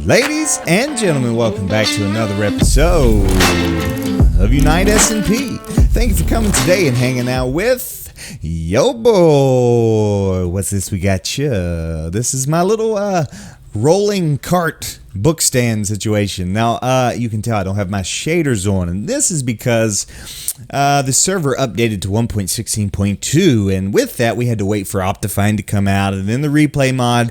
Ladies and gentlemen, welcome back to another episode of Unite SMP. Thank you for coming today and hanging out with yo boy. What's this we got you? This is my little rolling cart book stand situation. Now, you can tell I don't have my shaders on, and this is because the server updated to 1.16.2, and with that, we had to wait for Optifine to come out, and then the replay mod.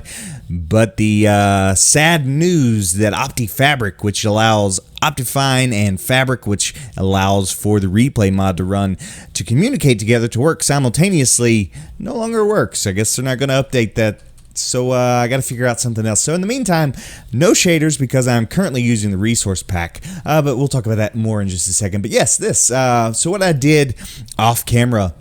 But the sad news that OptiFabric, which allows Optifine, and Fabric, which allows for the replay mod to run, to communicate together to work simultaneously, no longer works. I guess they're not going to update that. So I got to figure out something else. So in the meantime, no shaders because I'm currently using the resource pack. But we'll talk about that more in just a second. But yes, this. So what I did off camera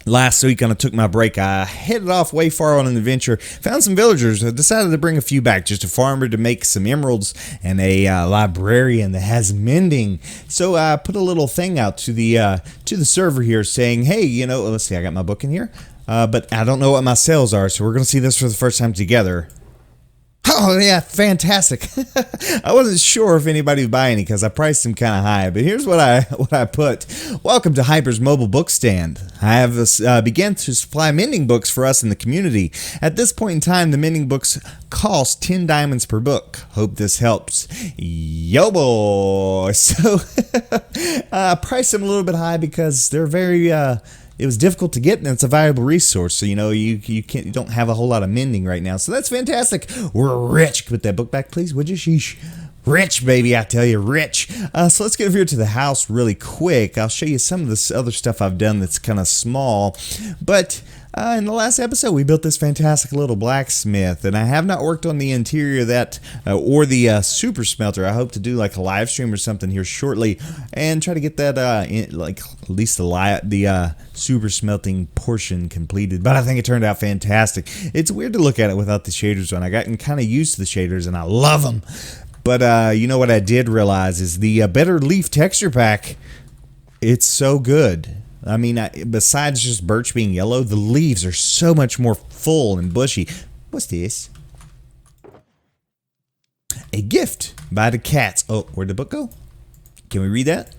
last week, I took my break. I headed off way far on an adventure, found some villagers. I decided to bring a few back, just a farmer to make some emeralds and a librarian that has mending. So I put a little thing out to the server here saying, hey, you know, let's see, I got my book in here. But I don't know what my sales are, so we're going to see this for the first time together. Oh, yeah, fantastic. I wasn't sure if anybody would buy any because I priced them kind of high, but here's what I put. Welcome to Hyper's mobile book stand. I have began to supply mending books for us in the community. At this point in time, the mending books cost 10 diamonds per book. Hope this helps. Yo, boy. So, I priced them a little bit high because they're very... it was difficult to get, and it's a valuable resource. So, you know, you don't have a whole lot of mending right now. So that's fantastic. We're rich. Put that book back, please, would you? Sheesh. Rich, baby, I tell you, rich. So let's get over here to the house really quick. I'll show you some of this other stuff I've done that's kind of small. But in the last episode, we built this fantastic little blacksmith, and I have not worked on the interior of that or the super smelter. I hope to do like a live stream or something here shortly and try to get that like at least the super smelting portion completed. But I think it turned out fantastic. It's weird to look at it without the shaders on. I gotten kind of used to the shaders, and I love them. But you know what I did realize is the Better Leaf texture pack. It's so good. I mean, besides just birch being yellow, the leaves are so much more full and bushy. What's this? A gift by the cats. Oh, where'd the book go? Can we read that?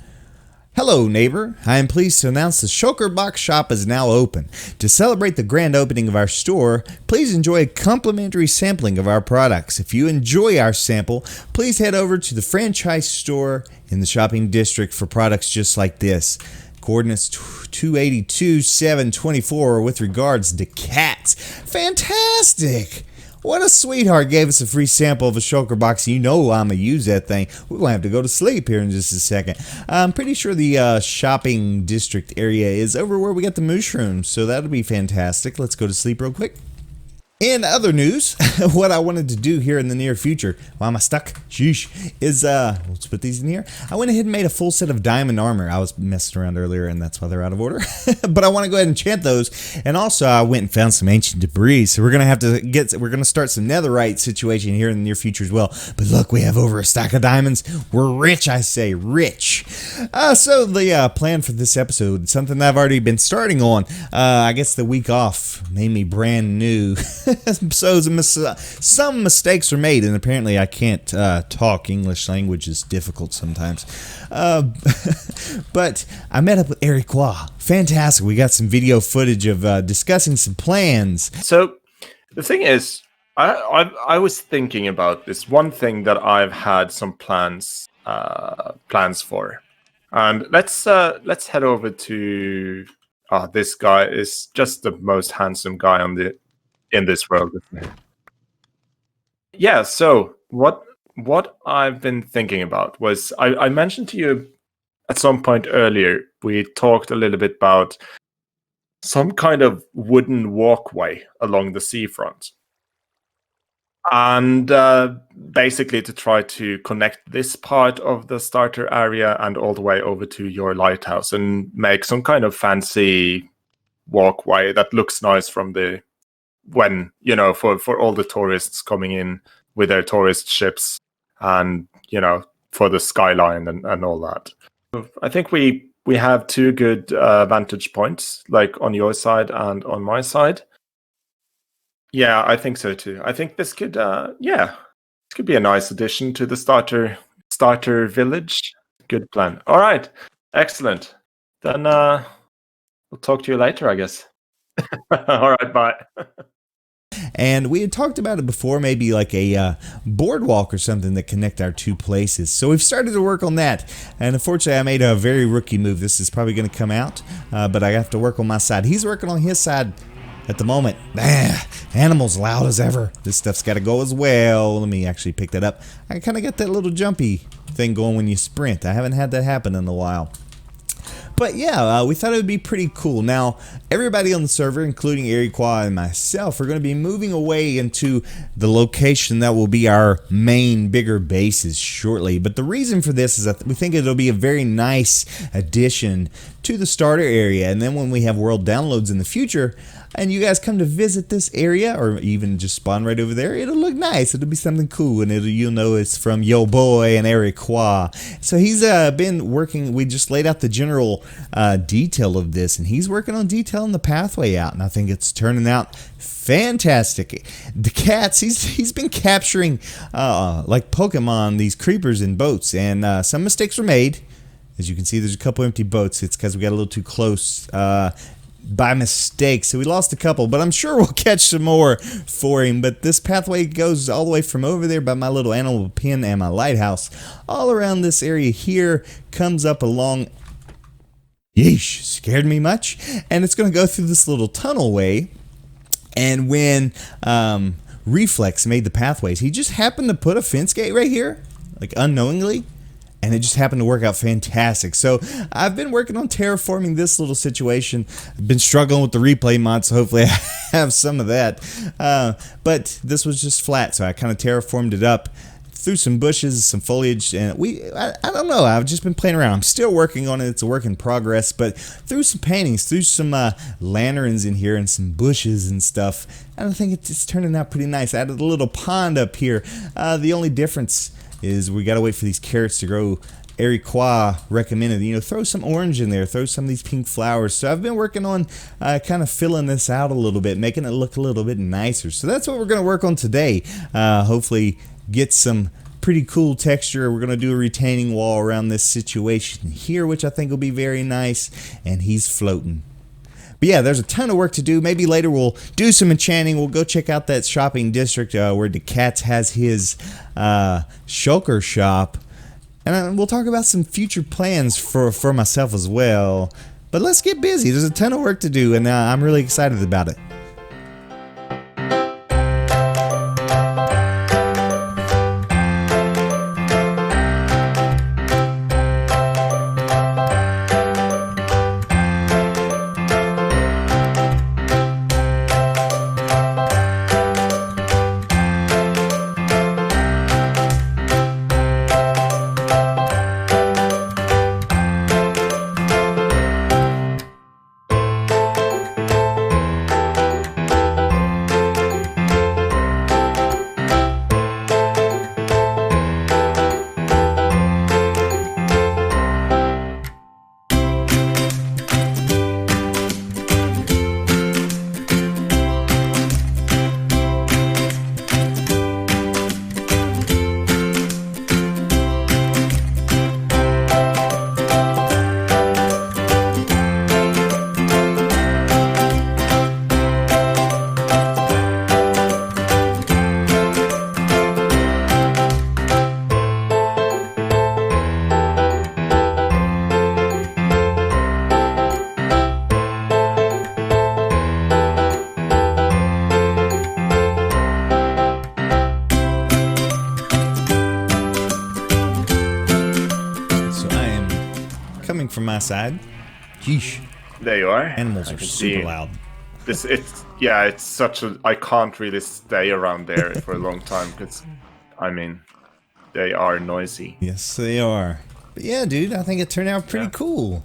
Hello, neighbor. I am pleased to announce the Shulker Box shop is now open. To celebrate the grand opening of our store, please enjoy a complimentary sampling of our products. If you enjoy our sample, please head over to the franchise store in the shopping district for products just like this. Coordinates 282-724 with regards to cats. Fantastic! What a sweetheart, gave us a free sample of a Shulker box. You know I'm going to use that thing. We're going to have to go to sleep here in just a second. I'm pretty sure the shopping district area is over where we got the mushrooms, so that'll be fantastic. Let's go to sleep real quick. In other news, what I wanted to do here in the near future, why am I stuck? Sheesh, is, let's put these in here. I went ahead and made a full set of diamond armor. I was messing around earlier, and that's why they're out of order. But I want to go ahead and enchant those. And also, I went and found some ancient debris. So we're going to have to we're going to start some netherite situation here in the near future as well. But look, we have over a stack of diamonds. We're rich, I say, rich. So the plan for this episode, something that I've already been starting on, I guess the week off made me brand new. So some mistakes were made, and apparently I can't talk. English language is difficult sometimes. But I met up with Erikwa. Fantastic. We got some video footage of discussing some plans. So the thing is, I was thinking about this one thing that I've had some plans for, and let's head over to. This guy is just the most handsome guy in this world. Yeah, so what I've been thinking about was I mentioned to you at some point earlier, we talked a little bit about some kind of wooden walkway along the seafront. And basically to try to connect this part of the starter area and all the way over to your lighthouse and make some kind of fancy walkway that looks nice from when, you know, for all the tourists coming in with their tourist ships and, you know, for the skyline and all that. I think we have two good vantage points, like on your side and on my side. Yeah, I think so too. I think this could, could be a nice addition to the starter village. Good plan. All right, excellent. Then we'll talk to you later, I guess. All right, bye. And we had talked about it before, maybe like a boardwalk or something that connect our two places. So we've started to work on that. And unfortunately, I made a very rookie move. This is probably going to come out, but I have to work on my side. He's working on his side at the moment. Animals loud as ever. This stuff's got to go as well. Let me actually pick that up. I kind of got that little jumpy thing going when you sprint. I haven't had that happen in a while. But yeah, we thought it would be pretty cool. Now, everybody on the server, including Erikwa and myself, are going to be moving away into the location that will be our main, bigger bases shortly. But the reason for this is that we think it'll be a very nice addition to the starter area. And then when we have world downloads in the future, and you guys come to visit this area, or even just spawn right over there, it'll look nice. It'll be something cool, and you'll know it's from Yo Boy and Erikwa. So he's been working. We just laid out the general detail of this, and he's working on detailing the pathway out, and I think it's turning out fantastic. The cats, he's been capturing like Pokemon, these creepers in boats, and some mistakes were made. As you can see, there's a couple empty boats. It's because we got a little too close by mistake, so we lost a couple, but I'm sure we'll catch some more for him. But this pathway goes all the way from over there by my little animal pen and my lighthouse, all around this area here, comes up along. Yeesh, scared me much. And it's going to go through this little tunnel way. And when Reflex made the pathways, he just happened to put a fence gate right here, like unknowingly. And it just happened to work out fantastic. So I've been working on terraforming this little situation. I've been struggling with the replay mod, so hopefully I have some of that. But this was just flat, so I kind of terraformed it up. Threw some bushes, some foliage, and I don't know. I've just been playing around. I'm still working on it. It's a work in progress. But threw some paintings, threw some lanterns in here and some bushes and stuff. And I think it's turning out pretty nice. I added a little pond up here. The only difference is we got to wait for these carrots to grow. Erikwa recommended, throw some orange in there, throw some of these pink flowers. So I've been working on kind of filling this out a little bit, making it look a little bit nicer. So that's what we're going to work on today. Hopefully get some pretty cool texture. We're going to do a retaining wall around this situation here, which I think will be very nice. And he's floating. But yeah, there's a ton of work to do. Maybe later we'll do some enchanting. We'll go check out that shopping district where the Cats has his shulker shop. And we'll talk about some future plans for myself as well. But let's get busy. There's a ton of work to do, and I'm really excited about it. From my side. Yeesh. There you are. Animals are super loud. It's such a. I can't really stay around there for a long time because, they are noisy. Yes, they are. But yeah, dude, I think it turned out pretty cool.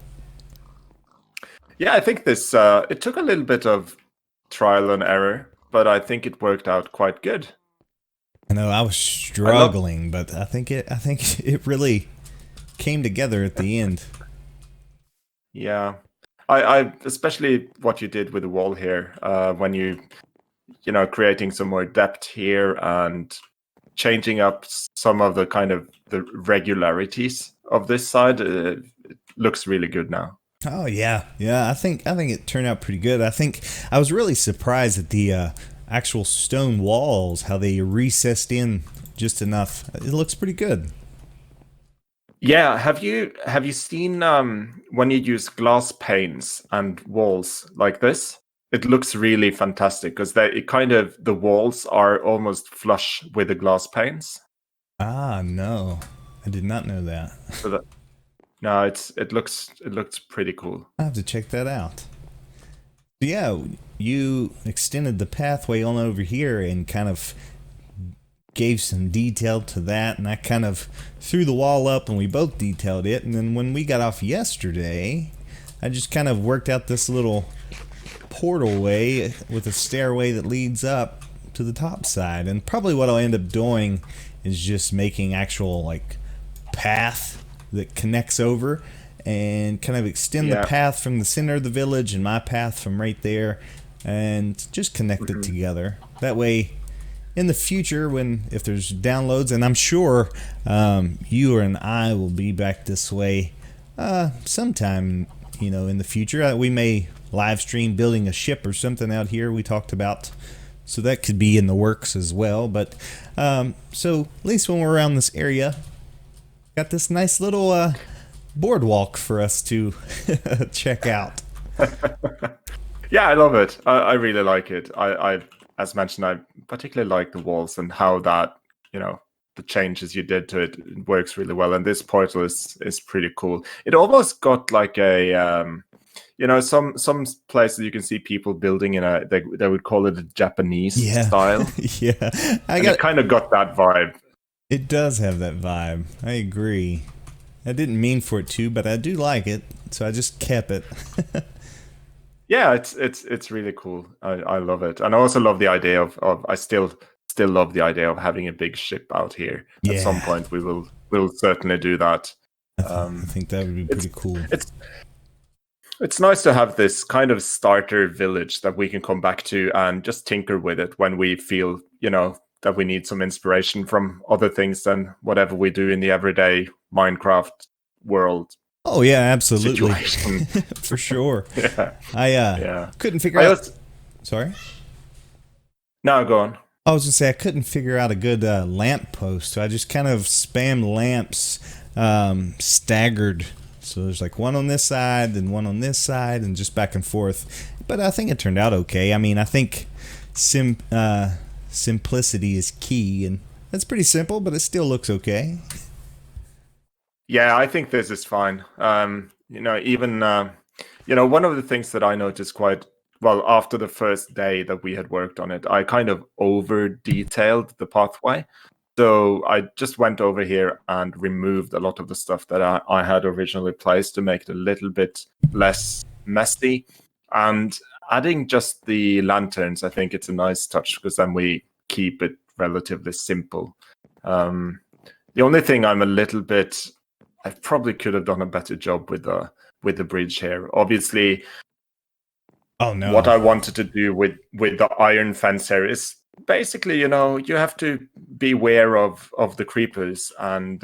Yeah, I think this. It took a little bit of trial and error, but I think it worked out quite good. I know I was struggling, but I think it really came together at the end. Yeah, I especially what you did with the wall here, when creating some more depth here and changing up some of the kind of the regularities of this side. It looks really good now. Oh yeah, yeah. I think it turned out pretty good. I think I was really surprised at the actual stone walls, how they recessed in just enough. It looks pretty good. Yeah, have you seen when you use glass panes and walls like this? It looks really fantastic because the walls are almost flush with the glass panes. Ah, no, I did not know that. So that no, it looks pretty cool. I have to check that out. Yeah, you extended the pathway on over here and kind of gave some detail to that, and I kind of threw the wall up and we both detailed it. And then when we got off yesterday, I just kind of worked out this little portal way with a stairway that leads up to the top side. And probably what I'll end up doing is just making actual like path that connects over and kind of extend the path from the center of the village and my path from right there and just connect it together. That way in the future, if there's downloads, and I'm sure you and I will be back this way sometime, in the future. We may live stream building a ship or something out here we talked about, so that could be in the works as well. But so at least when we're around this area, got this nice little boardwalk for us to check out. Yeah, I love it. I really like it. I as mentioned, I particularly like the walls and how that, the changes you did to it works really well. And this portal is pretty cool. It almost got like a, some places you can see people building they would call it a Japanese style. Yeah, it kind of got that vibe. It does have that vibe. I agree. I didn't mean for it to, but I do like it, so I just kept it. Yeah, it's really cool. I love it, and I also love the idea of I still love the idea of having a big ship out here. Yeah. At some point, we'll certainly do that. I think that would be pretty cool. It's nice to have this kind of starter village that we can come back to and just tinker with it when we feel, that we need some inspiration from other things than whatever we do in the everyday Minecraft world. Oh yeah, absolutely. Situation. For sure. Yeah. I couldn't figure out. Sorry. No, go on. I was gonna say I couldn't figure out a good lamp post, so I just kind of spammed lamps staggered. So there's like one on this side, then one on this side, and just back and forth. But I think it turned out okay. I mean, I think simplicity is key, and that's pretty simple, but it still looks okay. Yeah, I think this is fine. Even one of the things that I noticed quite well after the first day that we had worked on it, I kind of over detailed the pathway. So I just went over here and removed a lot of the stuff that I had originally placed to make it a little bit less messy. And adding just the lanterns, I think it's a nice touch because then we keep it relatively simple. The only thing I probably could have done a better job with the bridge here. Obviously, oh no, what I wanted to do with the iron fence here is basically, you have to beware of the creepers, and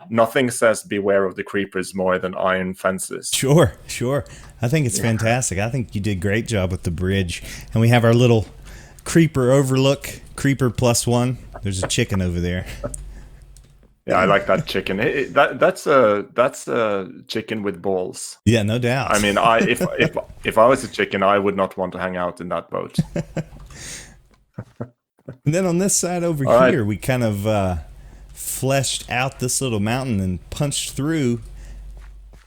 nothing says beware of the creepers more than iron fences. Sure. I think it's fantastic. I think you did a great job with the bridge, and we have our little creeper overlook, creeper +1. There's a chicken over there. Yeah, I like that chicken. That's a chicken with balls. Yeah, no doubt. I mean, if I was a chicken, I would not want to hang out in that boat. And then on this side over here, we kind of fleshed out this little mountain and punched through.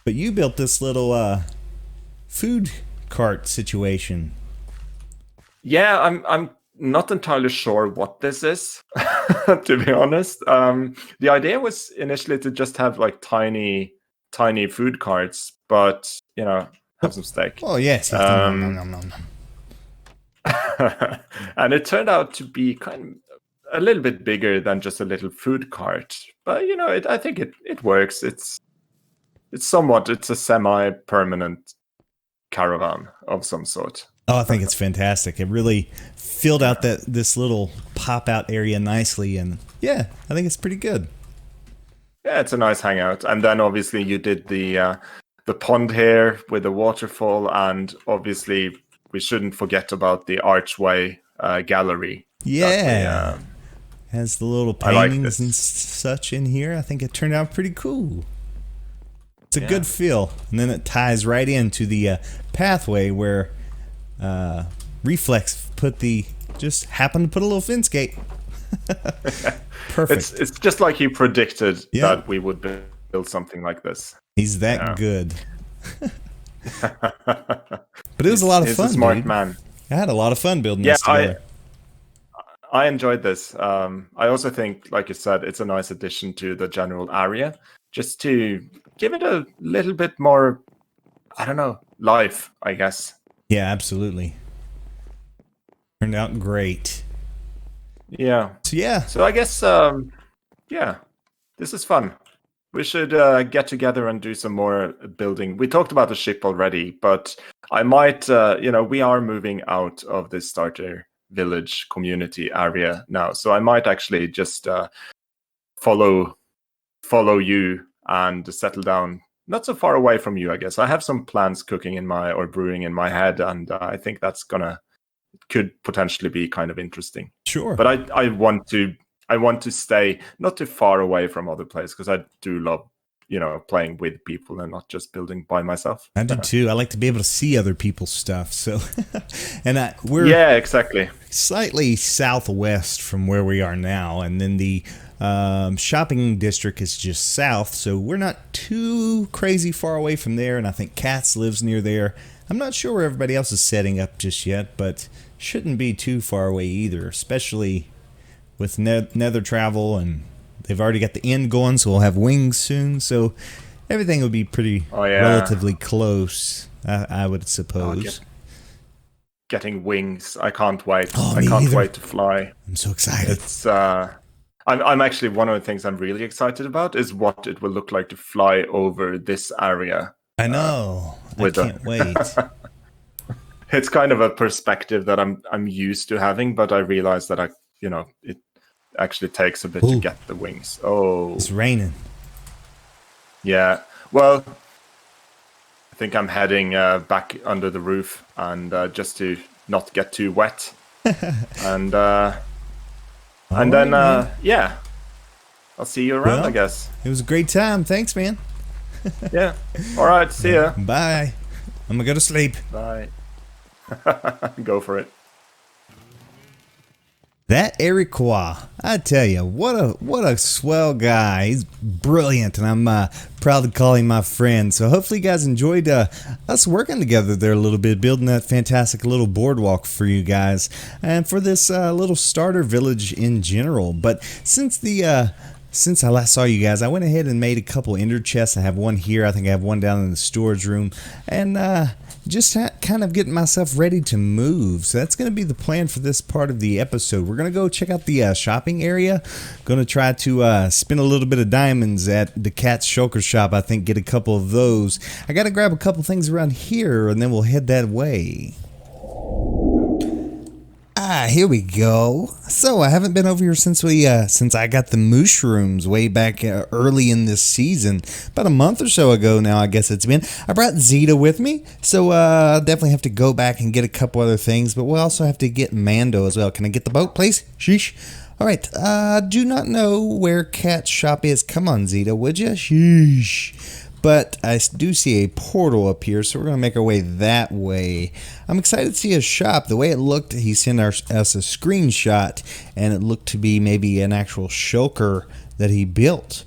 But you built this little food cart situation. Yeah, I'm not entirely sure what this is, to be honest. The idea was initially to just have like tiny food carts, but have some steak. Oh yes. No. And it turned out to be kind of a little bit bigger than just a little food cart. But I think it works. It's a semi-permanent caravan of some sort. Oh, I think it's fantastic. It really filled out this little pop-out area nicely, and Yeah, I think it's pretty good. Yeah, it's a nice hangout. And then obviously you did the pond here with the waterfall, and obviously we shouldn't forget about the archway gallery. That we, Yeah. Has the little I like paintings and this. such in here. I think it turned out pretty cool. It's a Yeah. good feel. And then it ties right into the pathway where Reflex just happened to put a little fence gate. Perfect. It's just like he predicted Yeah. that we would build something like this. He's that Yeah. good. But it was a lot of He's fun, a smart dude. man. I had a lot of fun building Yeah, this together. I enjoyed this. I also think, like you said, it's a nice addition to the general area, just to give it a little bit more, I don't know, life, I guess. Yeah, absolutely. Turned out great. Yeah. So yeah, So I guess, yeah, this is fun. We should get together and do some more building. We talked about the ship already, but I might, we are moving out of this starter village community area now, so I might actually just follow you and settle down not so far away from you. I guess I have some plans cooking or brewing in my head, and I think that's could potentially be kind of interesting. sure. But I want to stay not too far away from other players, because I do love playing with people and not just building by myself. I do too. I like to be able to see other people's stuff. So, and we're Yeah, exactly. slightly southwest from where we are now, and then the shopping district is just south. So we're not too crazy far away from there. And I think Katz lives near there. I'm not sure where everybody else is setting up just yet, but shouldn't be too far away either, especially with nether travel, and they've already got the end going, so we'll have wings soon. So everything will be pretty relatively close, I would suppose. Getting wings, I can't wait. Oh, I me can't either. wait to fly. I'm so excited. It's I'm actually, one of the things I'm really excited about is what it will look like to fly over this area. I know. I can't wait. It's kind of a perspective that I'm used to having, but I realize that it actually takes a bit to get the wings. Oh, It's raining. yeah. Well, I think I'm heading back under the roof, and just to not get too wet, and then yeah, I'll see you around. I guess It was a great time. Thanks, man. Yeah. All right. See ya. Bye. I'm gonna go to sleep. Bye. Go for it. That Erikwa, I tell you, what a swell guy. He's brilliant, and I'm proud to call him my friend. So hopefully you guys enjoyed us working together there a little bit, building that fantastic little boardwalk for you guys, and for this little starter village in general. But since I last saw you guys, I went ahead and made a couple ender chests. I have one here. I think I have one down in the storage room, and just kind of getting myself ready to move. So that's going to be the plan for this part of the episode. We're going to go check out the shopping area. Going to try to spend a little bit of diamonds at the Cat's Shulker shop. I think get a couple of those. I got to grab a couple things around here, and then we'll head that way. Here we go. So I haven't been over here since I got the mushrooms way back early in this season, about a month or so ago now. I guess it's been. I brought Zeta with me, so definitely have to go back and get a couple other things. But we'll also have to get Mando as well. Can I get the boat, please? Sheesh. All right. Do not know where Cat's shop is. Come on, Zeta, would you? Sheesh. But I do see a portal up here, so we're going to make our way that way. I'm excited to see his shop. The way it looked, he sent us a screenshot, and it looked to be maybe an actual shulker that he built.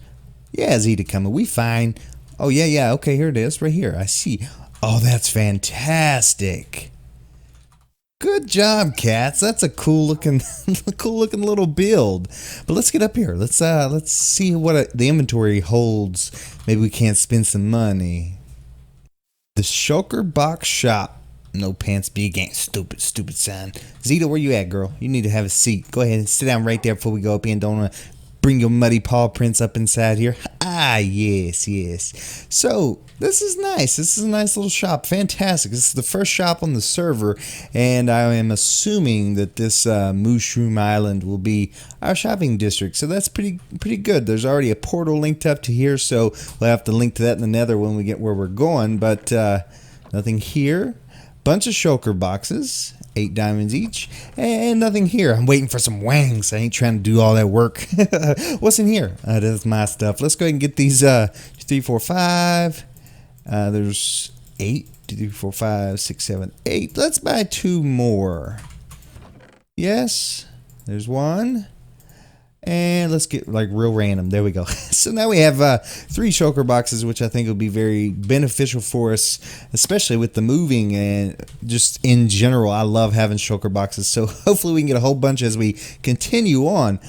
Yeah, Zeta coming. We fine. Oh, yeah. Okay, here it is, right here. I see. Oh, that's fantastic. Good job, Cats. That's a cool looking little build. But let's get up here. Let's see what the inventory holds. Maybe we can't spend some money. The Shulker Box Shop. No pants, big ain't stupid sign. Zeta, where you at, girl? You need to have a seat. Go ahead and sit down right there before we go up in. Don't bring your muddy paw prints up inside here. Ah, yes, yes. So, this is nice. This is a nice little shop. Fantastic. This is the first shop on the server, and I am assuming that this Mushroom Island will be our shopping district. So that's pretty good. There's already a portal linked up to here, so we'll have to link to that in the nether when we get where we're going. But nothing here. Bunch of shulker boxes, 8 diamonds each, and nothing here. I'm waiting for some wangs. I ain't trying to do all that work. What's in here? That's my stuff. Let's go ahead and get these 3, 4, 5. There's 8, 2, 4, 5, 6, 7, 8. Let's buy 2 more. Yes, there's 1. And let's get like real random. There we go. So now we have 3 shulker boxes, which I think will be very beneficial for us, especially with the moving and just in general. I love having shulker boxes. So hopefully we can get a whole bunch as we continue on.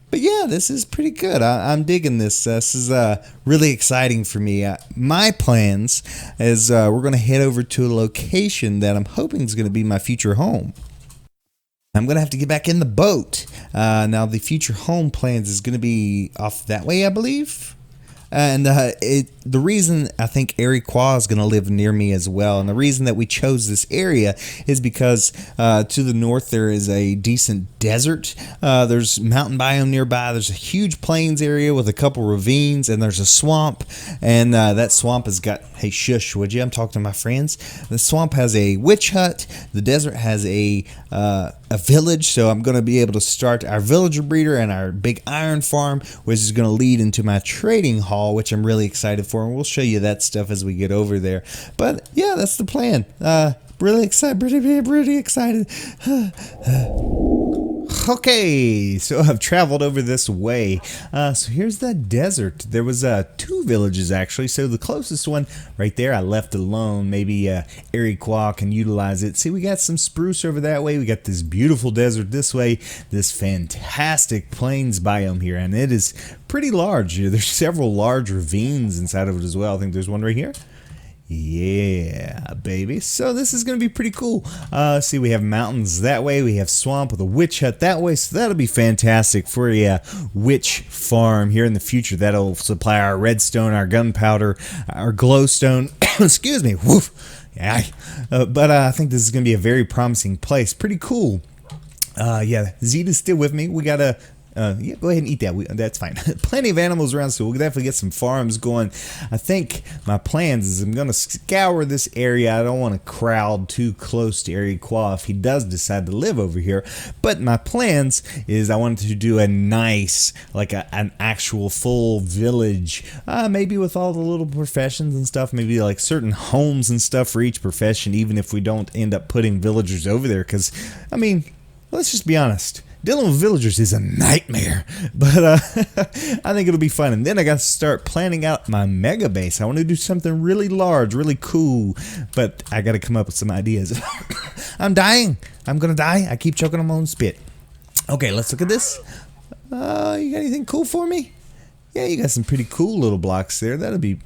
But yeah, this is pretty good. I'm digging this. This is really exciting for me. My plans is we're going to head over to a location that I'm hoping is going to be my future home. I'm going to have to get back in the boat. Now, the future home plans is going to be off that way, I believe. And the reason I think Erikwa is going to live near me as well, and the reason that we chose this area is because to the north there is a decent desert. There's mountain biome nearby. There's a huge plains area with a couple ravines, and there's a swamp. And that swamp has got, hey, shush, would you? I'm talking to my friends. The swamp has a witch hut. The desert has a village, so I'm going to be able to start our villager breeder and our big iron farm, which is going to lead into my trading hall, which I'm really excited for, and we'll show you that stuff as we get over there. But yeah, that's the plan. Really excited, pretty excited. Okay, so I've traveled over this way. So here's the desert. There was 2 villages actually. So the closest one right there, I left alone. Maybe Erikwa can utilize it. See, we got some spruce over that way. We got this beautiful desert this way. This fantastic plains biome here, and it is pretty large. There's several large ravines inside of it as well. I think there's one right here. Yeah, baby. So this is going to be pretty cool. See, we have mountains that way. We have swamp with a witch hut that way. So that'll be fantastic for a witch farm here in the future. That'll supply our redstone, our gunpowder, our glowstone. Excuse me. Woof. Yeah. But I think this is going to be a very promising place. Pretty cool. Yeah, Zeta's still with me. We got a... yeah, go ahead and eat that. That's fine. Plenty of animals around, so we'll definitely get some farms going. I think my plans is I'm going to scour this area. I don't want to crowd too close to Erikwa if he does decide to live over here. But my plans is I wanted to do a nice, like an actual full village, maybe with all the little professions and stuff, maybe like certain homes and stuff for each profession, even if we don't end up putting villagers over there. Because, I mean, let's just be honest. Dealing with villagers is a nightmare, but I think it'll be fun. And then I got to start planning out my mega base. I want to do something really large, really cool, but I got to come up with some ideas. I'm dying. I'm going to die. I keep choking on my own spit. Okay, let's look at this. You got anything cool for me? Yeah, you got some pretty cool little blocks there. That'll be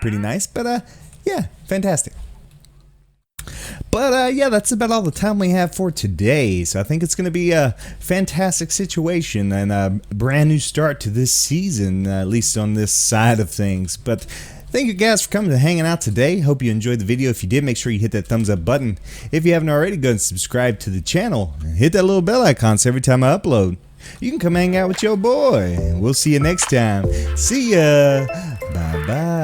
pretty nice, but yeah, fantastic. But yeah, that's about all the time we have for today. So I think it's going to be a fantastic situation and a brand new start to this season, at least on this side of things. But thank you guys for coming and hanging out today. Hope you enjoyed the video. If you did, make sure you hit that thumbs up button. If you haven't already, go and subscribe to the channel. And hit that little bell icon so every time I upload, you can come hang out with your boy. We'll see you next time. See ya. Bye-bye.